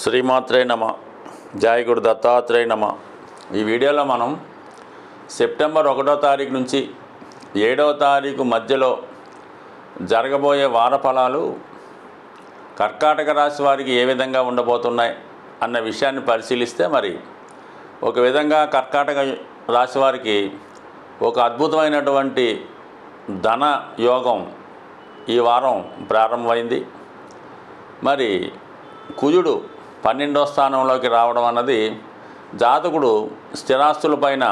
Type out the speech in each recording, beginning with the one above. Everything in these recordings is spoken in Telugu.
శ్రీమాత్రే నమ. జయ గురు దత్తాత్రేయ నమ. ఈ వీడియోలో మనం సెప్టెంబర్ 1వ తారీఖు నుంచి 7వ తారీఖు మధ్యలో జరగబోయే వార ఫలాలు కర్కాటక రాశి వారికి ఏ విధంగా ఉండబోతున్నాయి అన్న విషయాన్ని పరిశీలిస్తే, మరి ఒక విధంగా కర్కాటక రాశి వారికి ఒక అద్భుతమైనటువంటి ధన యోగం ఈ వారం ప్రారంభమైంది. మరి కుజుడు 12వ స్థానంలోకి రావడం అన్నది జాతకుడు స్థిరాస్తులపైన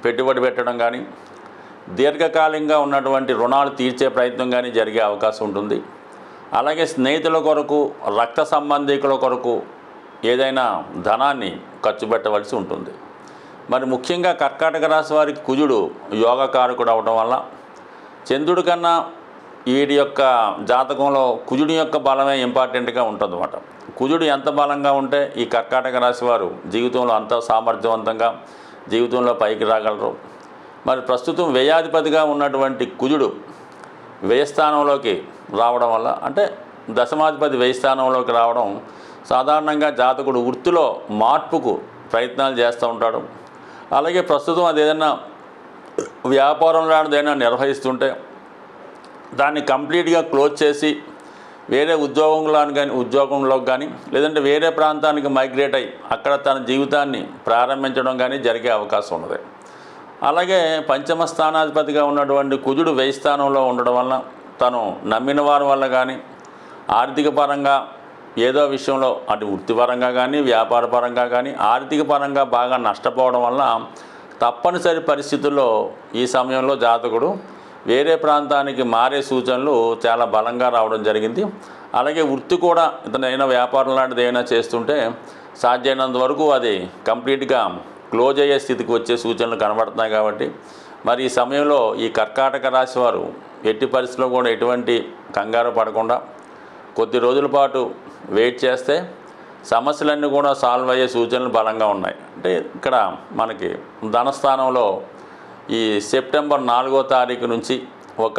పెట్టుబడి పెట్టడం కానీ, దీర్ఘకాలికంగా ఉన్నటువంటి రుణాలు తీర్చే ప్రయత్నం కానీ జరిగే అవకాశం ఉంటుంది. అలాగే స్నేహితుల కొరకు, రక్త సంబంధికుల కొరకు ఏదైనా ధనాన్ని ఖర్చు పెట్టవలసి ఉంటుంది. మరి ముఖ్యంగా కర్కాటక రాశి వారికి కుజుడు యోగకారకుడు అవడం వల్ల చంద్రుడి కన్నా వీడి యొక్క జాతకంలో కుజుడి యొక్క బలమే ఇంపార్టెంట్గా ఉంటుందన్నమాట. కుజుడు ఎంత బలంగా ఉంటే ఈ కర్కాటక రాశి వారు జీవితంలో అంత సామర్థ్యవంతంగా జీవితంలో పైకి రాగలరు. మరి ప్రస్తుతం వ్యయాధిపతిగా ఉన్నటువంటి కుజుడు వ్యయస్థానంలోకి రావడం వల్ల, అంటే దశమాధిపతి వ్యయస్థానంలోకి రావడం, సాధారణంగా జాతకుడు వృత్తిలో మార్పుకు ప్రయత్నాలు చేస్తూ ఉంటాడు. అలాగే ప్రస్తుతం అది ఏదైనా వ్యాపారం లాంటిదైనా నిర్వహిస్తుంటే దాన్ని కంప్లీట్గా క్లోజ్ చేసి వేరే ఉద్యోగంలోకి కానీ లేదంటే వేరే ప్రాంతానికి మైగ్రేట్ అయ్యి అక్కడ తన జీవితాన్ని ప్రారంభించడం కానీ జరిగే అవకాశం ఉన్నది. అలాగే పంచమ స్థానాధిపతిగా ఉన్నటువంటి కుజుడు వ్యయస్థానంలో ఉండడం వల్ల తను నమ్మిన వారి వల్ల కానీ, ఆర్థిక పరంగా ఏదో విషయంలో అటు వృత్తిపరంగా కానీ, వ్యాపార పరంగా కానీ, ఆర్థిక పరంగా బాగా నష్టపోవడం వల్ల తప్పనిసరి పరిస్థితుల్లో ఈ సమయంలో జాతకుడు వేరే ప్రాంతానికి మారే సూచనలు చాలా బలంగా రావడం జరిగింది. అలాగే వృత్తి కూడా ఇతనైనా వ్యాపారం లాంటిది ఏమైనా చేస్తుంటే సాధ్యమైనంత వరకు అది కంప్లీట్గా క్లోజ్ అయ్యే స్థితికి వచ్చే సూచనలు కనబడుతున్నాయి. కాబట్టి మరి ఈ సమయంలో ఈ కర్కాటక రాశి వారు ఎట్టి పరిస్థితుల్లో కూడా ఎటువంటి కంగారు పడకుండా కొద్ది రోజుల పాటు వెయిట్ చేస్తే సమస్యలన్నీ కూడా సాల్వ్ అయ్యే సూచనలు బలంగా ఉన్నాయి. అంటే ఇక్కడ మనకి ధనస్థానంలో ఈ సెప్టెంబర్ 4వ తారీఖు నుంచి ఒక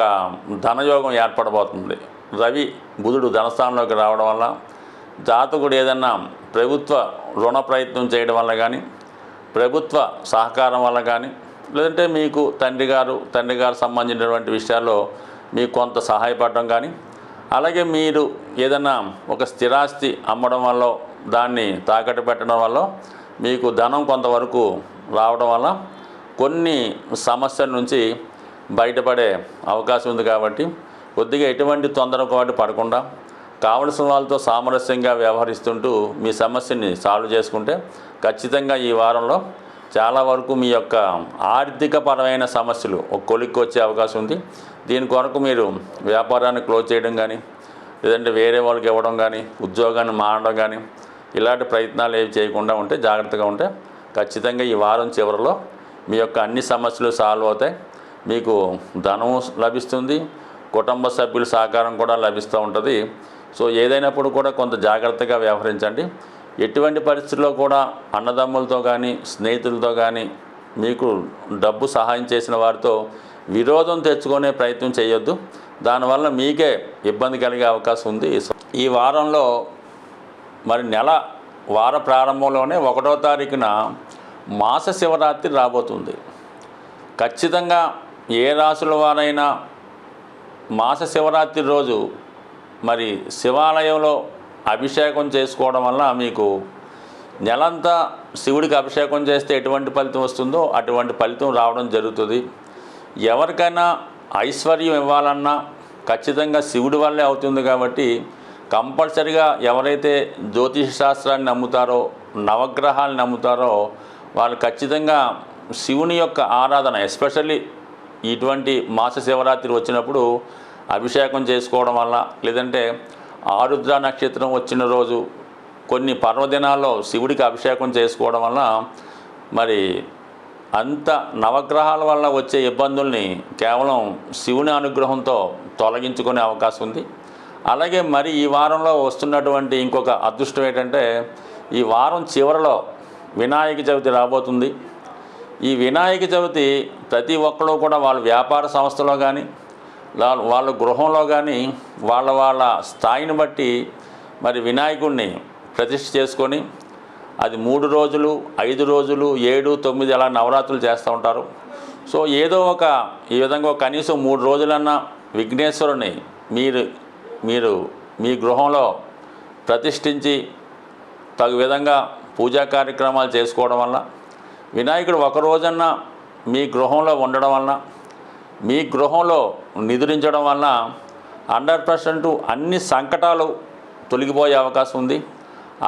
ధనయోగం ఏర్పడబోతుంది. రవి బుధుడు ధనస్థానంలోకి రావడం వల్ల జాతకుడు ఏదన్నా ప్రభుత్వ రుణ ప్రయత్నం చేయడం వల్ల కానీ, ప్రభుత్వ సహకారం వల్ల కానీ, లేదంటే మీకు తండ్రి గారు సంబంధించినటువంటి విషయాల్లో మీకు కొంత సహాయపడడం కానీ, అలాగే మీరు ఏదైనా ఒక స్థిరాస్తి అమ్మడం వల్ల, దాన్ని తాకట్టు పెట్టడం వల్ల మీకు ధనం కొంతవరకు రావడం వల్ల కొన్ని సమస్యల నుంచి బయటపడే అవకాశం ఉంది. కాబట్టి కొద్దిగా ఎటువంటి తొందరపాటు పడకుండా కావలసిన వాళ్ళతో సామరస్యంగా వ్యవహరిస్తుంటూ మీ సమస్యని సాల్వ్ చేసుకుంటే ఖచ్చితంగా ఈ వారంలో చాలా వరకు మీ యొక్క ఆర్థిక పరమైన సమస్యలు ఒక కొలిక్కి వచ్చే అవకాశం ఉంది. దీని కొరకు మీరు వ్యాపారాన్ని క్లోజ్ చేయడం కానీ, లేదంటే వేరే వాళ్ళకి ఇవ్వడం కానీ, ఉద్యోగాన్ని మారడం కానీ, ఇలాంటి ప్రయత్నాలు ఏవి చేయకుండా ఉంటే, జాగ్రత్తగా ఉంటే ఖచ్చితంగా ఈ వారం చివరిలో మీ యొక్క అన్ని సమస్యలు సాల్వ్ అవుతాయి. మీకు ధనం లభిస్తుంది, కుటుంబ సభ్యుల సహకారం కూడా లభిస్తూ ఉంటుంది. సో ఏదైనప్పుడు కూడా కొంత జాగ్రత్తగా వ్యవహరించండి. ఎటువంటి పరిస్థితుల్లో కూడా అన్నదమ్ములతో కానీ, స్నేహితులతో కానీ, మీకు డబ్బు సహాయం చేసిన వారితో విరోధం తెచ్చుకునే ప్రయత్నం చేయొద్దు. దానివల్ల మీకే ఇబ్బంది కలిగే అవకాశం ఉంది. ఈ వారంలో మరి వార ప్రారంభంలోనే 1వ తారీఖున మాస శివరాత్రి రాబోతుంది. ఖచ్చితంగా ఏ రాశుల వారైనా మాస శివరాత్రి రోజు మరి శివాలయంలో అభిషేకం చేసుకోవడం వల్ల మీకు నెలంతా శివుడికి అభిషేకం చేస్తే ఎటువంటి ఫలితం వస్తుందో అటువంటి ఫలితం రావడం జరుగుతుంది. ఎవరికైనా ఐశ్వర్యం ఇవ్వాలన్నా ఖచ్చితంగా శివుడి వల్లే అవుతుంది. కాబట్టి కంపల్సరిగా ఎవరైతే జ్యోతిష శాస్త్రాన్ని నమ్ముతారో, నవగ్రహాలను నమ్ముతారో వాళ్ళు ఖచ్చితంగా శివుని యొక్క ఆరాధన, ఎస్పెషల్లీ ఇటువంటి మాస శివరాత్రి వచ్చినప్పుడు అభిషేకం చేసుకోవడం వల్ల, లేదంటే ఆరుద్ర నక్షత్రం వచ్చిన రోజు కొన్ని పర్వదినాల్లో శివుడికి అభిషేకం చేసుకోవడం వల్ల మరి అంత నవగ్రహాల వల్ల వచ్చే ఇబ్బందుల్ని కేవలం శివుని అనుగ్రహంతో తొలగించుకునే అవకాశం ఉంది. అలాగే మరి ఈ వారంలో వస్తున్నటువంటి ఇంకొక అదృష్టం ఏంటంటే, ఈ వారం చివరిలో వినాయక చవితి రాబోతుంది. ఈ వినాయక చవితి ప్రతి ఒక్కరు కూడా వాళ్ళ వ్యాపార సంస్థలో కానీ, వాళ్ళ గృహంలో కానీ వాళ్ళ స్థాయిని బట్టి మరి వినాయకుడిని ప్రతిష్ఠ చేసుకొని అది 3 రోజులు 5 రోజులు 7, 9 అలా నవరాత్రులు చేస్తూ ఉంటారు. సో ఏదో ఒక ఈ విధంగా కనీసం 3 రోజులన్నా విఘ్నేశ్వరుని మీరు మీ గృహంలో ప్రతిష్ఠించి తగు విధంగా పూజా కార్యక్రమాలు చేసుకోవడం వల్ల, వినాయకుడు ఒక రోజన్నా మీ గృహంలో ఉండడం వలన, మీ గృహంలో నిద్రించడం వలన 100% అన్ని సంకటాలు తొలగిపోయే అవకాశం ఉంది.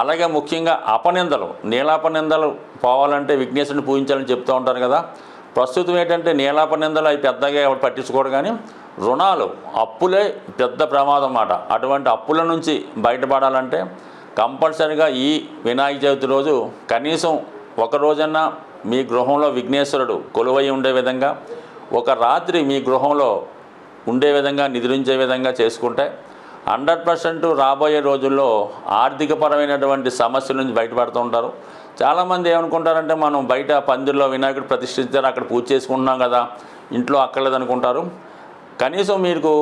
అలాగే ముఖ్యంగా అపనిందలు, నీలాపనిందలు పోవాలంటే విఘ్నేశ్వరుని పూజించాలని చెప్తూ ఉంటారు కదా. ప్రస్తుతం ఏంటంటే నీలాపనిందలు అవి పెద్దగా ఎవరు పట్టించుకోరు, కానీ రుణాలు, అప్పులే పెద్ద ప్రమాదం అన్నమాట. అటువంటి అప్పుల నుంచి బయటపడాలంటే కంపల్సరిగా ఈ వినాయక చవితి రోజు కనీసం ఒక రోజన్నా మీ గృహంలో విఘ్నేశ్వరుడు కొలువై ఉండే విధంగా, ఒక రాత్రి మీ గృహంలో ఉండే విధంగా, నిద్రించే విధంగా చేసుకుంటే 100% రాబోయే రోజుల్లో ఆర్థికపరమైనటువంటి సమస్యల నుంచి బయటపడుతూ ఉంటారు. చాలామంది ఏమనుకుంటారంటే మనం బయట పందిరిలో వినాయకుడు ప్రతిష్ఠించారు, అక్కడ పూజ చేసుకుంటున్నాం కదా, ఇంట్లో అక్కర్లేదు అనుకుంటారు. కనీసం మీకు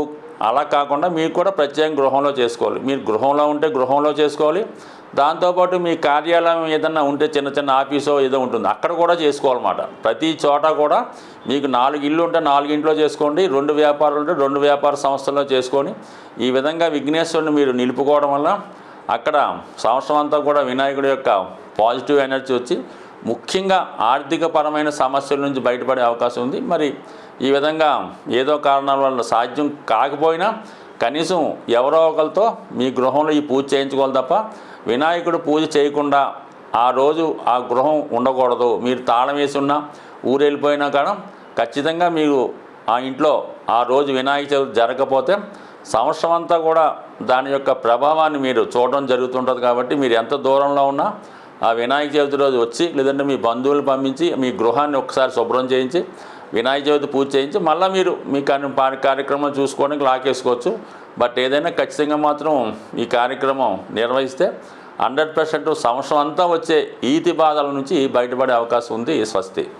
అలా కాకుండా మీరు కూడా ప్రత్యేక గృహంలో చేసుకోవాలి. మీరు గృహంలో ఉంటే గృహంలో చేసుకోవాలి. దాంతోపాటు మీ కార్యాలయం ఏదన్నా ఉంటే చిన్న చిన్న ఆఫీసో ఏదో ఉంటుంది, అక్కడ కూడా చేసుకోవాలన్నమాట. ప్రతి చోట కూడా మీకు 4 ఇళ్ళు ఉంటే 4 ఇంట్లో చేసుకోండి, 2 వ్యాపారాలు ఉంటే 2 వ్యాపార సంస్థల్లో చేసుకొని ఈ విధంగా విఘ్నేశ్వరుని మీరు నిలుపుకోవడం వల్ల అక్కడ సంవత్సరం అంతా కూడా వినాయకుడి యొక్క పాజిటివ్ ఎనర్జీ వచ్చి ముఖ్యంగా ఆర్థికపరమైన సమస్యల నుంచి బయటపడే అవకాశం ఉంది. మరి ఈ విధంగా ఏదో కారణాల వల్ల సాధ్యం కాకపోయినా కనీసం ఎవరో ఒకరితో మీ గృహంలో ఈ పూజ చేయించుకోవాలి తప్ప వినాయకుడు పూజ చేయకుండా ఆ రోజు ఆ గృహం ఉండకూడదు. మీరు తాళం వేసి ఉన్నా, ఊరు వెళ్ళిపోయినా కానీ ఖచ్చితంగా మీరు ఆ ఇంట్లో ఆ రోజు వినాయక చవితి జరగకపోతే సంవత్సరం అంతా కూడా దాని యొక్క ప్రభావాన్ని మీరు చూడడం జరుగుతుంటుంది. కాబట్టి మీరు ఎంత దూరంలో ఉన్నా ఆ వినాయక చవితి రోజు వచ్చి, లేదంటే మీ బంధువులు పంపించి మీ గృహాన్ని ఒకసారి శుభ్రం చేయించి వినాయక చవితి పూజ చేయించి మళ్ళీ మీరు మీ కార్యక్రమం చూసుకోవడానికి లాకేసుకోవచ్చు. బట్ ఏదైనా ఖచ్చితంగా మాత్రం ఈ కార్యక్రమం నిర్వహిస్తే 100% సంవత్సరం అంతా వచ్చే ఈతి బాధల నుంచి బయటపడే అవకాశం ఉంది. స్వస్తి.